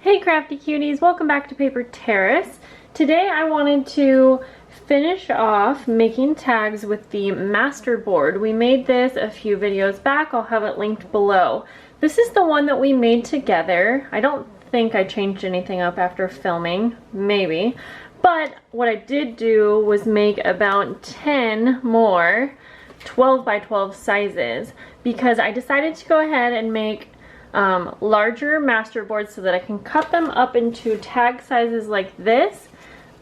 Hey crafty cuties, welcome back to Paper Terrace. Today I wanted to finish off making tags with the masterboard. We made this a few videos back, I'll have it linked below. This is the one that we made together. I don't think I changed anything up after filming, maybe. But what I did do was make about 10 more 12 by 12 sizes because I decided to go ahead and make larger masterboards so that I can cut them up into tag sizes like this.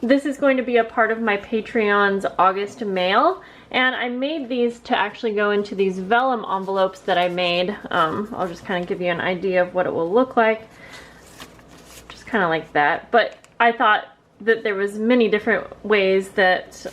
This is going to be a part of my Patreon's August mail, and I made these to actually go into these vellum envelopes that I made. I'll just kind of give you an idea of what it will look like. Just kind of like that. But I thought that there was many different ways that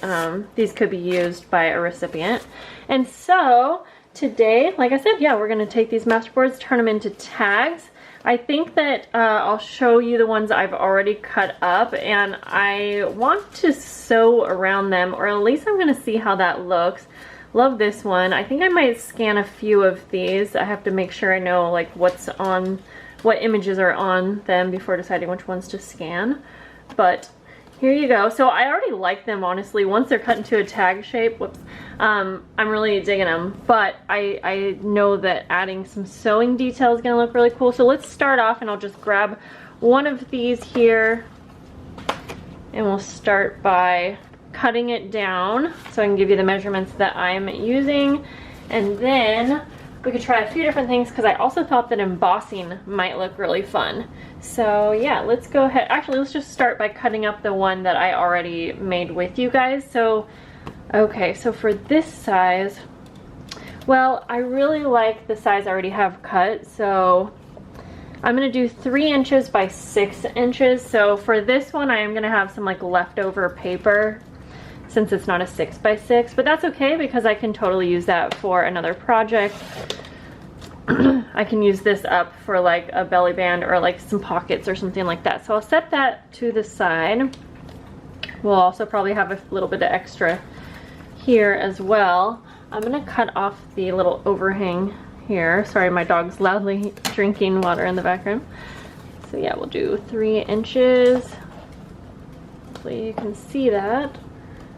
these could be used by a recipient. And so today, like I said, yeah, we're going to take these masterboards, turn them into tags. I think that I'll show you the ones I've already cut up, and I want to sew around them, or at least I'm going to see how that looks. Love this one. I think I might scan a few of these. I have to make sure I know like what's on, what images are on them before deciding which ones to scan. But here you go. So I already like them, honestly. Once they're cut into a tag shape, whoops, I'm really digging them. But I know that adding some sewing detail is gonna look really cool. So let's start off, and I'll just grab one of these here, and we'll start by cutting it down so I can give you the measurements that I'm using. And then we could try a few different things because I also thought that embossing might look really fun. So yeah, let's go ahead. Actually, let's just start by cutting up the one that I already made with you guys. So, okay, so for this size, well, I really like the size I already have cut. So I'm gonna do 3 inches by 6 inches. So for this one, I am gonna have some like leftover paper since it's not a 6 by 6, but that's okay because I can totally use that for another project. I can use this up for like a belly band or like some pockets or something like that. So I'll set that to the side. We'll also probably have a little bit of extra here as well. I'm gonna cut off the little overhang here. Sorry, my dog's loudly drinking water in the background. So yeah, we'll do 3 inches. Hopefully you can see that.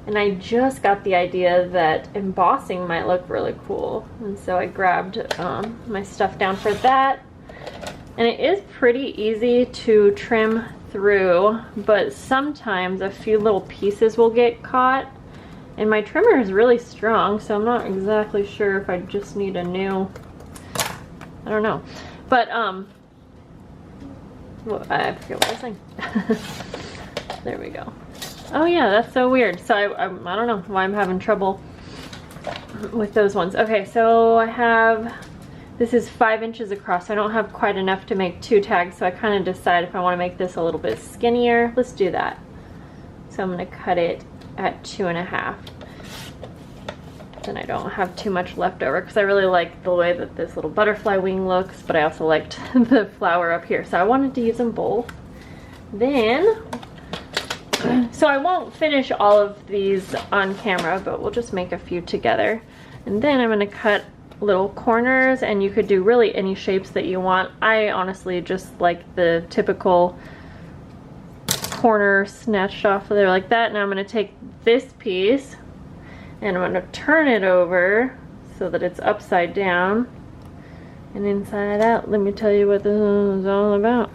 And I just got the idea that embossing might look really cool. And so I grabbed my stuff down for that. And it is pretty easy to trim through, but sometimes a few little pieces will get caught. And my trimmer is really strong, so I'm not exactly sure if I just need a new, I don't know. But, well, I forget what I was saying. There we go. Oh yeah, that's so weird. So I don't know why I'm having trouble with those ones. Okay, so I have, this is 5 inches across. I don't have quite enough to make 2 tags, so I kind of decide if I want to make this a little bit skinnier. Let's do that. So I'm going to cut it at 2.5. Then I don't have too much left over because I really like the way that this little butterfly wing looks, but I also liked the flower up here, so I wanted to use them both. Then, so I won't finish all of these on camera, but we'll just make a few together. And then I'm going to cut little corners, and you could do really any shapes that you want. I honestly just like the typical corner snatched off of there like that. Now I'm going to take this piece and I'm going to turn it over so that it's upside down and inside out. Let me tell you what this is all about.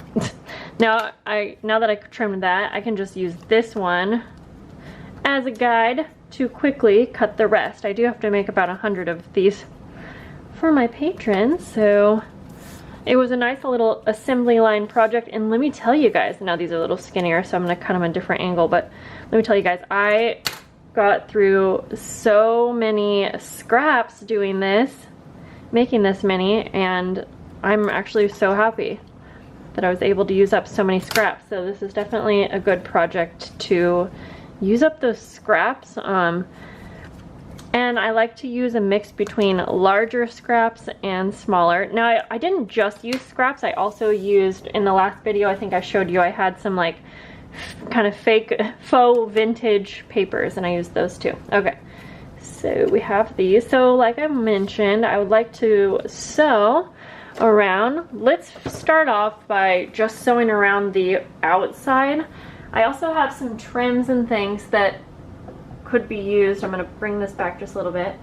Now that I trimmed that, I can just use this one as a guide to quickly cut the rest. I do have to make about 100 of these for my patrons, so it was a nice little assembly line project. And let me tell you guys, now these are a little skinnier, so I'm gonna cut them a different angle, but let me tell you guys, I got through so many scraps doing this, making this many, and I'm actually so happy that I was able to use up so many scraps. So this is definitely a good project to use up those scraps. And I like to use a mix between larger scraps and smaller. Now I didn't just use scraps, I also used, in the last video I think I showed you, I had some like kind of fake faux vintage papers, and I used those too. Okay, so we have these. So like I mentioned, I would like to sew around. Let's start off by just sewing around the outside. I also have some trims and things that could be used. I'm going to bring this back just a little bit,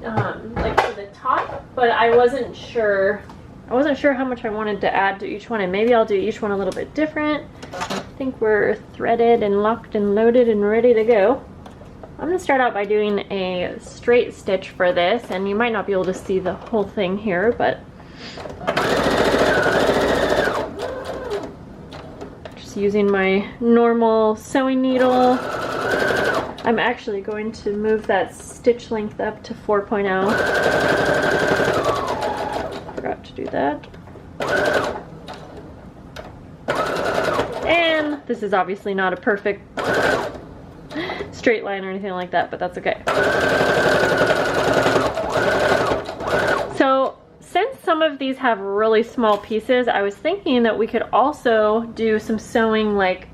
like for the top, but I wasn't sure how much I wanted to add to each one, and maybe I'll do each one a little bit different. I think we're threaded and locked and loaded and ready to go. I'm going to start out by doing a straight stitch for this, and you might not be able to see the whole thing here, but just using my normal sewing needle. I'm actually going to move that stitch length up to 4.0. Forgot to do that. And this is obviously not a perfect straight line or anything like that, but that's okay. So since some of these have really small pieces, I was thinking that we could also do some sewing, like,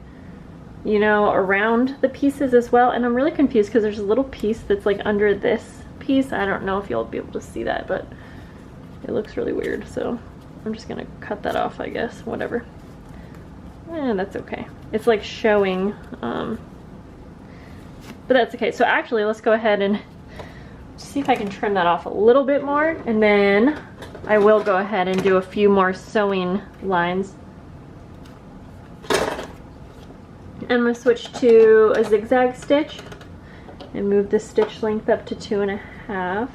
you know, around the pieces as well. And I'm really confused because there's a little piece that's like under this piece. I don't know if you'll be able to see that, but it looks really weird, so I'm just gonna cut that off, I guess. Whatever. That's okay. It's like showing, but that's okay. So actually, let's go ahead and see if I can trim that off a little bit more, and then I will go ahead and do a few more sewing lines. I'm going to switch to a zigzag stitch and move the stitch length up to 2.5.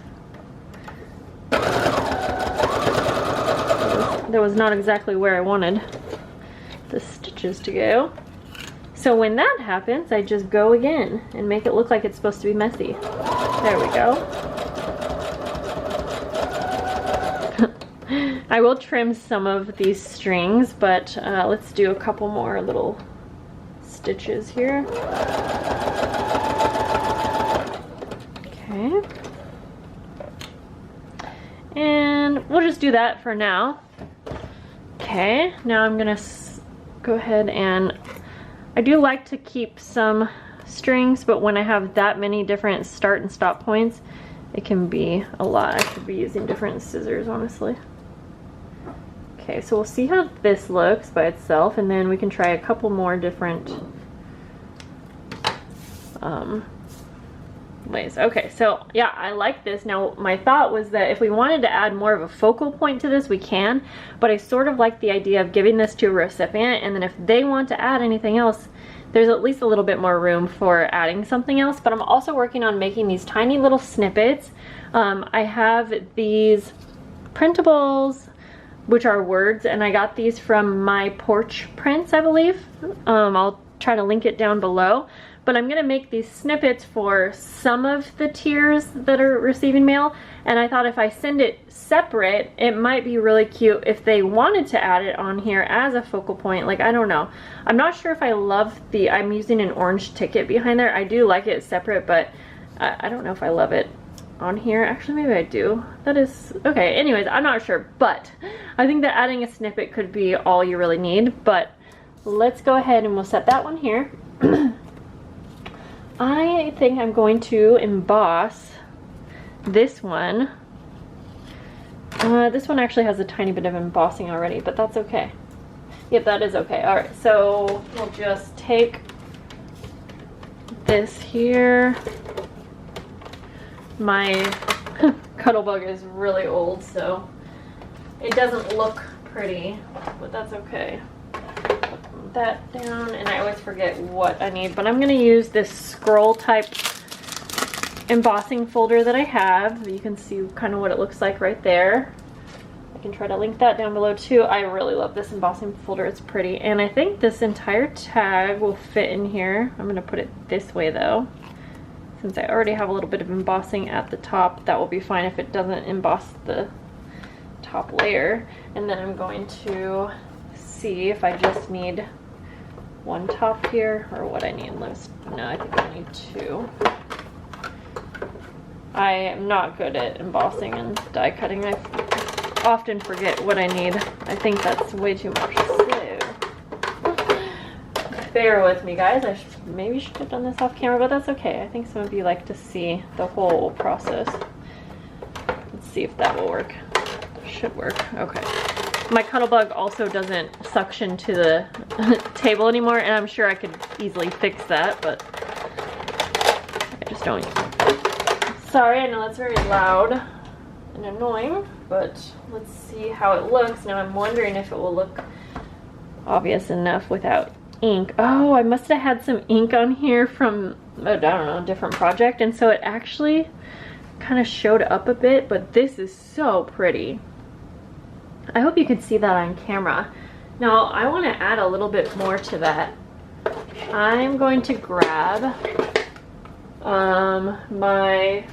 That was not exactly where I wanted the stitches to go. So when that happens, I just go again and make it look like it's supposed to be messy. There we go. I will trim some of these strings, but let's do a couple more little stitches here. Okay. And we'll just do that for now. Okay, now I'm gonna go ahead and I do like to keep some strings, but when I have that many different start and stop points, it can be a lot. I should be using different scissors, honestly. Okay, so we'll see how this looks by itself, and then we can try a couple more different ways. Okay, so yeah, I like this. Now, my thought was that if we wanted to add more of a focal point to this, we can, but I sort of like the idea of giving this to a recipient, and then if they want to add anything else, there's at least a little bit more room for adding something else. But I'm also working on making these tiny little snippets. I have these printables, which are words, and I got these from My Porch Prints, I believe. I'll try to link it down below. But I'm gonna make these snippets for some of the tiers that are receiving mail, and I thought if I send it separate, it might be really cute if they wanted to add it on here as a focal point. Like, I don't know. I'm not sure if I love I'm using an orange ticket behind there. I do like it separate, but I don't know if I love it on here. Actually, maybe I do. That is, okay, anyways, I'm not sure, but I think that adding a snippet could be all you really need. But let's go ahead and we'll set that one here. I think I'm going to emboss this one. This one actually has a tiny bit of embossing already, but that's okay. Yep, that is okay. All right, so we'll just take this here. My Cuttlebug is really old, so it doesn't look pretty, but that's okay. That down, and I always forget what I need, but I'm going to use this scroll type embossing folder that I have. You can see kind of what it looks like right there. I can try to link that down below too. I really love this embossing folder. It's pretty, and I think this entire tag will fit in here. I'm going to put it this way though, since I already have a little bit of embossing at the top. That will be fine if it doesn't emboss the top layer. And then I'm going to see if I just need one top here or what I need. No, I think I need two. I am not good at embossing and die cutting. I often forget what I need. I think that's way too much. So bear with me, guys. I maybe should have done this off camera, but that's okay. I think some of you like to see the whole process. Let's see if that will work. should work. Okay. My Cuttlebug also doesn't suction to the table anymore, and I'm sure I could easily fix that, but I just don't. Sorry, I know that's very loud and annoying, but let's see how it looks. Now I'm wondering if it will look obvious enough without ink. Oh, I must have had some ink on here from, I don't know, a different project, and so it actually kind of showed up a bit, but this is so pretty. I hope you can see that on camera. Now I want to add a little bit more to that. I'm going to grab my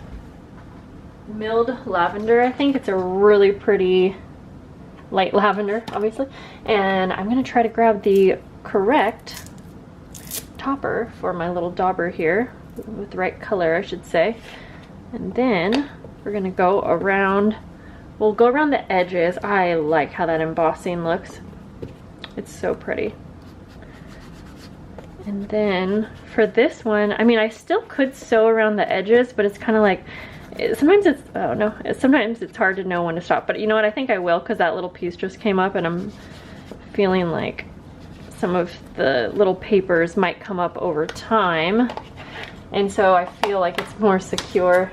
milled lavender. I think it's a really pretty light lavender, obviously, and I'm going to try to grab the correct topper for my little dauber here, with the right color, I should say. And then we're going to go around. We'll go around the edges. I like how that embossing looks. It's so pretty. And then for this one, I mean, I still could sew around the edges, but it's kind of like, sometimes it's, oh no, sometimes it's hard to know when to stop. But you know what, I think I will, because that little piece just came up and I'm feeling like some of the little papers might come up over time. And so I feel like it's more secure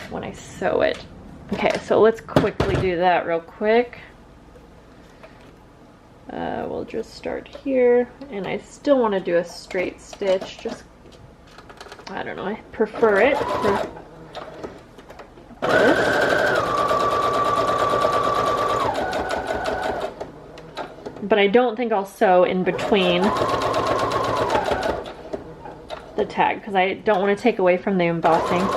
when I sew it. Okay, so let's quickly do that real quick. We'll just start here, and I still want to do a straight stitch, just, I don't know, I prefer it for this. But I don't think I'll sew in between the tag, because I don't want to take away from the embossing.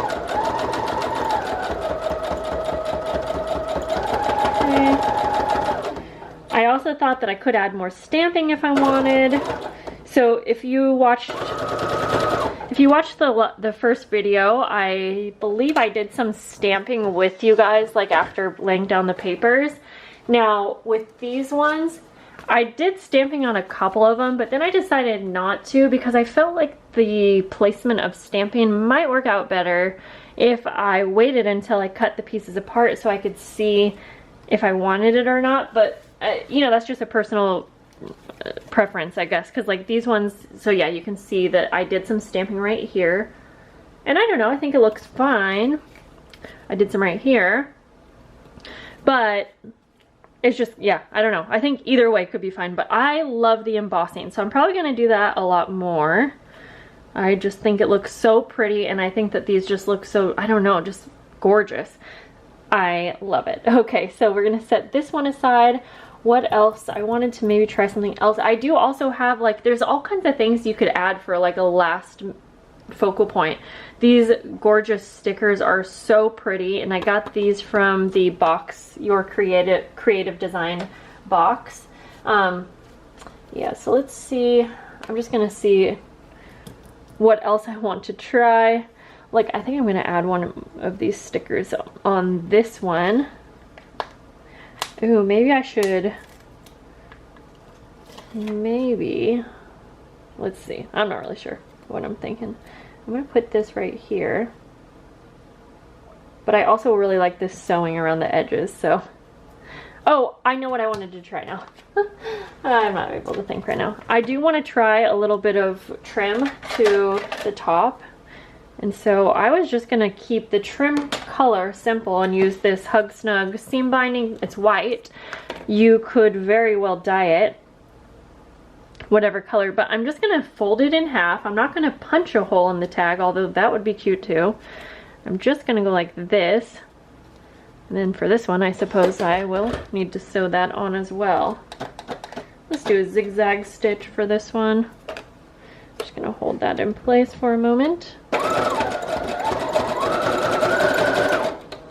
I also thought that I could add more stamping if I wanted. So if you watched the first video, I believe I did some stamping with you guys, like after laying down the papers. Now with these ones, I did stamping on a couple of them, but then I decided not to, because I felt like the placement of stamping might work out better if I waited until I cut the pieces apart so I could see if I wanted it or not. But you know, that's just a personal preference, I guess, because like these ones, so yeah, you can see that I did some stamping right here, and I don't know, I think it looks fine. I did some right here, but it's just, yeah, I don't know, I think either way could be fine, but I love the embossing, so I'm probably going to do that a lot more. I just think it looks so pretty, and I think that these just look so, I don't know, just gorgeous. I love it. Okay, so we're gonna set this one aside. What else? I wanted to maybe try something else. I do also have, like, there's all kinds of things you could add for like a last focal point. These gorgeous stickers are so pretty, and I got these from the box, your creative design box. Yeah, so let's see. I'm just gonna see what else I want to try. Like, I think I'm gonna add one of these stickers on this one. Ooh, maybe I should, maybe, let's see, I'm not really sure what I'm thinking. I'm gonna put this right here, but I also really like this sewing around the edges, so. Oh, I know what I wanted to try now. I'm not able to think right now. I do want to try a little bit of trim to the top. And so I was just going to keep the trim color simple and use this Hug Snug seam binding. It's white. You could very well dye it whatever color, but I'm just going to fold it in half. I'm not going to punch a hole in the tag, although that would be cute too. I'm just going to go like this. And then for this one, I suppose I will need to sew that on as well. Let's do a zigzag stitch for this one. Just going to hold that in place for a moment.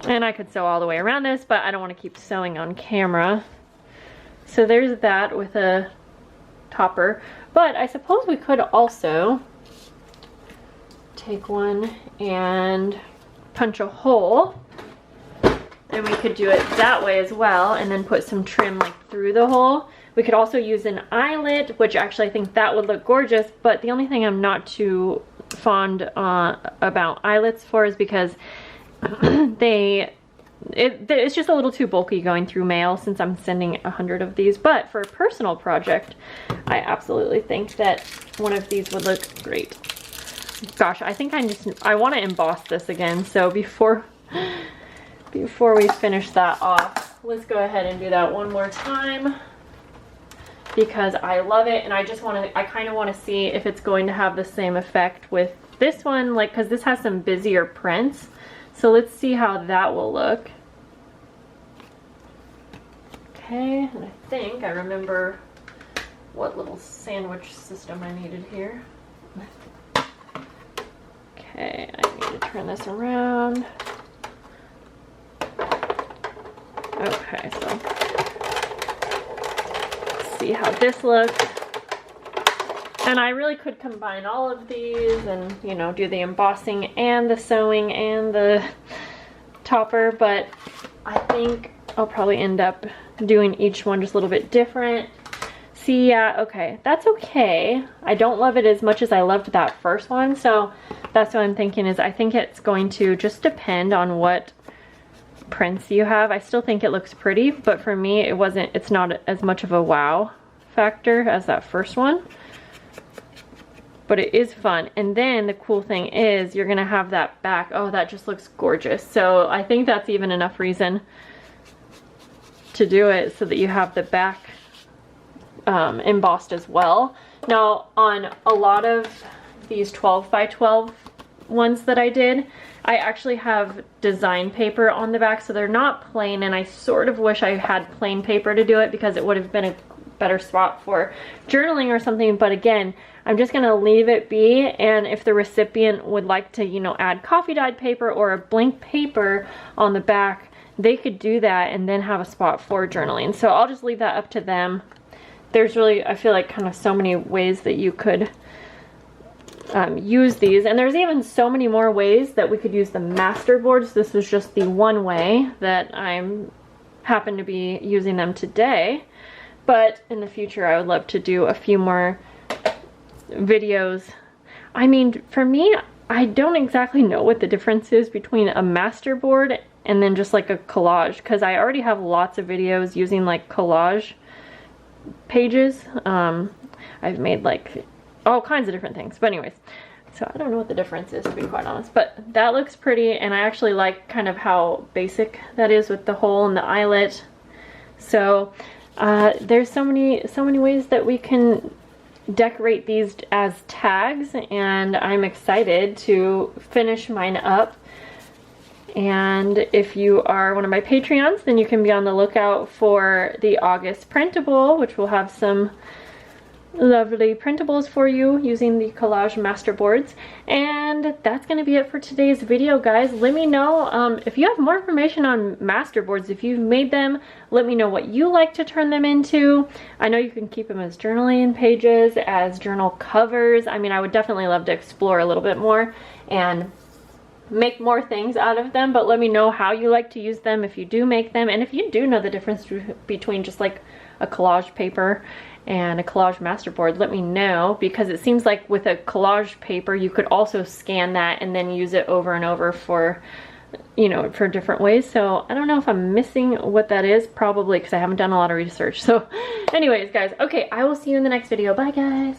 And I could sew all the way around this, but I don't want to keep sewing on camera. So there's that with a topper. But I suppose we could also take one and punch a hole. And we could do it that way as well, and then put some trim like through the hole. We could also use an eyelet, which actually I think that would look gorgeous, but the only thing I'm not too fond about eyelets for is because they it's just a little too bulky going through mail since I'm sending 100 of these. But for a personal project, I absolutely think that one of these would look great. Gosh, I think I want to emboss this again. So before we finish that off, let's go ahead and do that one more time, because I love it, and I kind of want to see if it's going to have the same effect with this one, like, because this has some busier prints. So let's see how that will look. Okay, and I think I remember what little sandwich system I needed here. Okay, I need to turn this around. Okay, so let's see how this looks. And I really could combine all of these and, you know, do the embossing and the sewing and the topper, but I think I'll probably end up doing each one just a little bit different. See, yeah, okay, that's okay. I don't love it as much as I loved that first one, so that's what I'm thinking is I think it's going to just depend on what prints you have. I still think it looks pretty, but for me, it's not as much of a wow factor as that first one. But it is fun. And then the cool thing is you're gonna have that back. Oh, that just looks gorgeous. So I think that's even enough reason to do it so that you have the back embossed as well. Now on a lot of these 12 by 12 ones that I did, I actually have design paper on the back, so they're not plain, and I sort of wish I had plain paper to do it because it would have been a better spot for journaling or something. But again, I'm just gonna leave it be, and if the recipient would like to, you know, add coffee dyed paper or a blank paper on the back, they could do that and then have a spot for journaling. So I'll just leave that up to them. There's really, I feel like, kind of so many ways that you could use these, and there's even so many more ways that we could use the masterboards. This was just the one way that I'm happen to be using them today, but in the future I would love to do a few more videos. I mean, for me, I don't exactly know what the difference is between a masterboard and then just like a collage, because I already have lots of videos using like collage pages. I've made like all kinds of different things, but anyways, so I don't know what the difference is, to be quite honest, but that looks pretty, and I actually like kind of how basic that is with the hole and the eyelet. So there's so many ways that we can decorate these as tags, and I'm excited to finish mine up. And if you are one of my Patreons, then you can be on the lookout for the August printable, which will have some lovely printables for you using the collage masterboards. And that's going to be it for today's video, guys. Let me know if you have more information on masterboards. If you've made them, let me know what you like to turn them into. I know you can keep them as journaling pages, as journal covers. I mean, I would definitely love to explore a little bit more and make more things out of them, but let me know how you like to use them if you do make them, and if you do know the difference between just like a collage paper and a collage masterboard, let me know, because it seems like with a collage paper you could also scan that and then use it over and over for, you know, for different ways. So I don't know if I'm missing what that is, probably, because I haven't done a lot of research. So anyways, guys, okay, I will see you in the next video. Bye, guys.